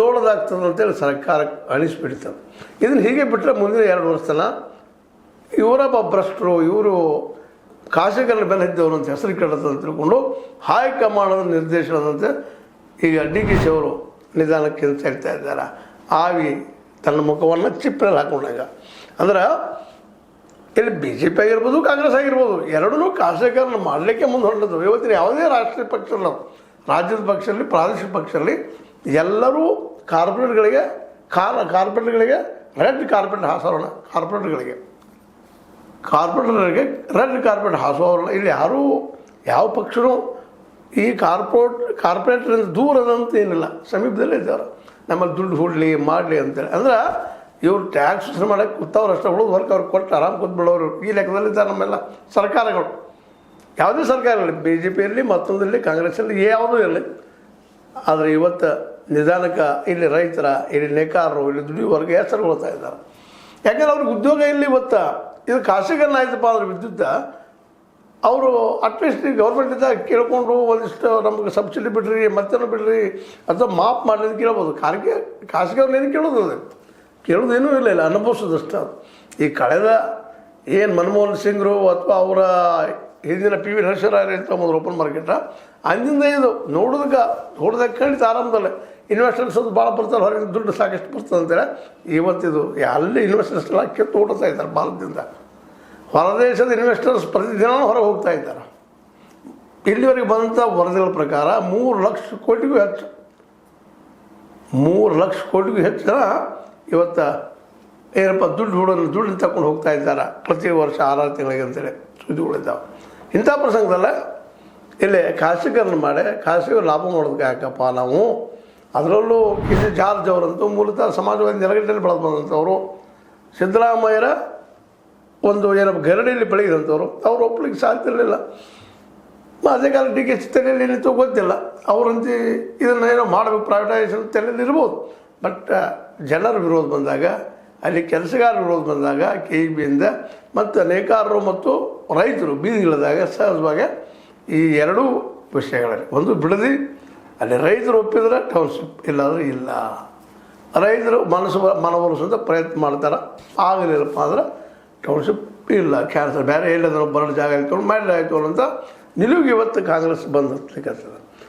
ದೊಡ್ಡದಾಗ್ತದೆ ಅಂತೇಳಿ ಸರ್ಕಾರಕ್ಕೆ ಅನಿಸ್ಬಿಡ್ತದೆ. ಇದನ್ನು ಹೀಗೆ ಬಿಟ್ಟರೆ ಮುಂದಿನ 2 ವರ್ಷ ತನಕ ಇವರೊಬ್ಬ ಭ್ರಷ್ಟರು, ಇವರು ಖಾಸಗಿಗಳ ಬೆಲೆ ಇದ್ದವರು ಅಂತ ಹೆಸರು ಕೆಡೋದು ಅಂತ ತಿಳ್ಕೊಂಡು ಹೈಕಮಾಂಡದ ನಿರ್ದೇಶನದಂತೆ ಈಗ DK ಅವರು ನಿಧಾನಕ್ಕೆ ಅಂತ ಹೇಳ್ತಾ ಇದ್ದಾರೆ. ಆವಿ ತನ್ನ ಮುಖವನ್ನು ಚಿಪ್ಪಲ್ಲಿ ಹಾಕೊಂಡಾಗ ಅಂದ್ರೆ ಇಲ್ಲಿ BJP ಆಗಿರ್ಬೋದು, ಕಾಂಗ್ರೆಸ್ ಆಗಿರ್ಬೋದು, ಎರಡೂ ಖಾಸಗೀಕರಣ ಮಾಡಲಿಕ್ಕೆ ಮುಂದೆ ಹೊರಟದ್ದು. ಇವತ್ತಿನ ಯಾವುದೇ ರಾಷ್ಟ್ರೀಯ ಪಕ್ಷಗಳು, ರಾಜ್ಯದ ಪಕ್ಷದಲ್ಲಿ, ಪ್ರಾದೇಶಿಕ ಪಕ್ಷದಲ್ಲಿ ಎಲ್ಲರೂ ಕಾರ್ಪೊರೇಟ್ಗಳಿಗೆ ರೆಡ್ ಕಾರ್ಪೆಟ್ ಹಾಸೋಣ. ಕಾರ್ಪೊರೇಟರ್ಗಳಿಗೆ ರೆಡ್ ಕಾರ್ಪೆಟ್ ಹಾಸೋರಲ್ಲ. ಇಲ್ಲಿ ಯಾರೂ ಯಾವ ಪಕ್ಷನೂ ಈ ಕಾರ್ಪೊರೇಟ್ರಿಂದ ದೂರದಂತ ಏನಿಲ್ಲ, ಸಮೀಪದಲ್ಲೇ ಇದ್ದಾರೆ. ನಮ್ಮಲ್ಲಿ ದುಡ್ಡು ಹೂಡಲಿ ಮಾಡಲಿ ಅಂತೇಳಿ ಅಂದ್ರೆ ಇವರು ಟ್ಯಾಕ್ಸ್ ಮಾಡೋಕ್ಕೆ ಕೂತವ್ರು ಅಷ್ಟೇ, ಉಳಿದು ವರ್ಕ್ ಅವ್ರಿಗೆ ಕೊಟ್ಟು ಆರಾಮ್ ಕೂತ್ಬಿಡೋರು. ಈ ಲೆಕ್ಕದಲ್ಲಿದ್ದಾರೆ ನಮ್ಮೆಲ್ಲ ಸರ್ಕಾರಗಳು. ಯಾವುದೇ ಸರ್ಕಾರ ಇರಲಿ, BJP ಇರಲಿ, ಮತ್ತೊಂದಿರಲಿ, ಕಾಂಗ್ರೆಸ್ ಇರಲಿ, ಯಾವುದೂ ಇರಲಿ. ಆದರೆ ಇವತ್ತು ನಿಧಾನಕ್ಕೆ ಇಲ್ಲಿ ರೈತರ, ಇಲ್ಲಿ ನೇಕಾರರು, ಇಲ್ಲಿ ದುಡಿಯುವವರೆಗೆ ಹೆಸರುಗೊಳ್ತಾ ಇದ್ದಾರೆ. ಯಾಕಂದ್ರೆ ಅವ್ರಿಗೆ ಉದ್ಯೋಗ ಇಲ್ಲಿ ಇವತ್ತು ಇದು ಖಾಸಗೀಕರಣ ಆಯ್ತಪ್ಪ ಅಂದ್ರೆ ವಿದ್ಯುತ್ ಅವರು ಅಟ್ಲೀಸ್ಟ್ ಗೌರ್ಮೆಂಟಿಂದ ಕೇಳ್ಕೊಂಡು ಒಂದಿಷ್ಟು ನಮಗೆ ಸಬ್ಸಿಡಿ ಬಿಡ್ರಿ, ಮತ್ತೇನೋ ಬಿಡ್ರಿ ಅಥವಾ ಮಾಫ್ ಮಾಡಲಿ ಕೇಳ್ಬೋದು. ಖಾಸಗಿಯವ್ರನ್ನ ಏನು ಕೇಳೋದೇನೂ ಇಲ್ಲ, ಅನುಭವಿಸೋದಷ್ಟು. ಈ ಕಳೆದ ಏನು ಮನಮೋಹನ್ ಸಿಂಗ್ರು ಅಥವಾ ಅವರ ಹಿಂದಿನ PV ನರಸಿಂಹರಾಯರು ಅಂತ ಮೊದಲು ಓಪನ್ ಮಾರ್ಕೆಟ ಅಂದಿಂದ ಇದು ನೋಡೋದಕ್ಕೆ ಖಂಡಿತ ಆರಂಭದಲ್ಲೇ ಇನ್ವೆಸ್ಟರ್ಸ್ ಅದು ಭಾಳ ಬರ್ತಾರೆ, ಹೊರಗೆ ದುಡ್ಡು ಸಾಕಷ್ಟು ಬರ್ತದೆ ಅಂತೇಳಿ ಇವತ್ತಿದು ಅಲ್ಲಿ ಇನ್ವೆಸ್ಟರ್ಸ್ ಎಲ್ಲ ಕಿತ್ತು ಓಡ್ತಾ ಇದ್ದಾರೆ ಭಾರತದಿಂದ. ಹೊರದೇಶದ ಇನ್ವೆಸ್ಟರ್ಸ್ ಪ್ರತಿದಿನ ಹೊರಗೆ ಹೋಗ್ತಾ ಇದ್ದಾರೆ. ಇಲ್ಲಿವರೆಗೆ ಬಂದಂಥ ವರದಿಗಳ ಪ್ರಕಾರ 3 ಲಕ್ಷ ಕೋಟಿಗೂ ಹೆಚ್ಚು 3 ಲಕ್ಷ ಕೋಟಿಗೂ ಹೆಚ್ಚು ಜನ ಇವತ್ತು ಏನಪ್ಪ ದುಡ್ಡು ತಗೊಂಡು ಹೋಗ್ತಾ ಇದ್ದಾರೆ ಪ್ರತಿ ವರ್ಷ 6 ತಿಂಗಳಿಗೆ ಅಂತೇಳಿ ಸುದ್ದಿಗಳಿದ್ದಾವೆ. ಇಂಥ ಪ್ರಸಂಗದಲ್ಲ ಇಲ್ಲಿ ಖಾಸಗೀಕರಣ ಮಾಡಿ ಖಾಸಗಿ ಲಾಭ ಮಾಡೋದಕ್ಕೆ ಯಾಕಪ್ಪ ನಾವು. ಅದರಲ್ಲೂ KC ಜಾರ್ಜ್ ಅವರಂತೂ ಮೂಲತಃ ಸಮಾಜವಾದಿ ನೆಲಗಟ್ಟಲ್ಲಿ ಬೆಳೆದು ಬಂದಂಥವ್ರು, ಸಿದ್ದರಾಮಯ್ಯರ ಒಂದು ಏನಪ್ಪ ಗರಡಿಯಲ್ಲಿ ಬೆಳಗಿದಂಥವ್ರು, ಅವ್ರು ಒಪ್ಪಲಿಕ್ಕೆ ಸಾಧ್ಯ ಇರಲಿಲ್ಲ. ಅದೇ ಕಾಲ DK ತಲೆಯಲ್ಲಿ ಏನಿತ್ತು ಗೊತ್ತಿಲ್ಲ. ಅವರಂತ ಇದನ್ನು ಏನೋ ಮಾಡಬೇಕು ಪ್ರೈವೇಟೈಸೇಷನ್ ತಲೆಯಲ್ಲಿ ಇರ್ಬೋದು. ಬಟ್ ಜನರ ವಿರೋಧ ಬಂದಾಗ, ಅಲ್ಲಿ ಕೆಲಸಗಾರರ ವಿರೋಧ ಬಂದಾಗ KEBಯಿಂದ ಮತ್ತು ನೇಕಾರರು ಮತ್ತು ರೈತರು ಬೀದಿಗಿಳಿದಾಗ ಸಹಜವಾಗಿ ಈ 2 ವಿಷಯಗಳಲ್ಲಿ ಒಂದು ಬಿಡದಿ, ಅಲ್ಲಿ ರೈತರು ಒಪ್ಪಿದ್ರೆ ಟೌನ್ಶಿಪ್, ಇಲ್ಲಾಂದ್ರೆ ಇಲ್ಲ. ರೈತರು ಮನವೊಲಿಸೋಂಥ ಪ್ರಯತ್ನ ಮಾಡ್ತಾರೆ, ಆಗಲಿಲ್ಲಪ್ಪ ಅಂದ್ರೆ ಟೌನ್ಶಿಪ್ ಇಲ್ಲ, ಕ್ಯಾನ್ಸಲ್, ಬೇರೆ ಎಲ್ಲಾದ್ರೂ ಬರಡು ಜಾಗ ಇಟ್ಕೊಂಡು ಮಾಡಲಾಯಿತು ಅಂತ ನಿಲುವಿಗೆ ಇವತ್ತು ಕಾಂಗ್ರೆಸ್ ಬಂದು ಹತ್ಲಿಕ್ಕೆ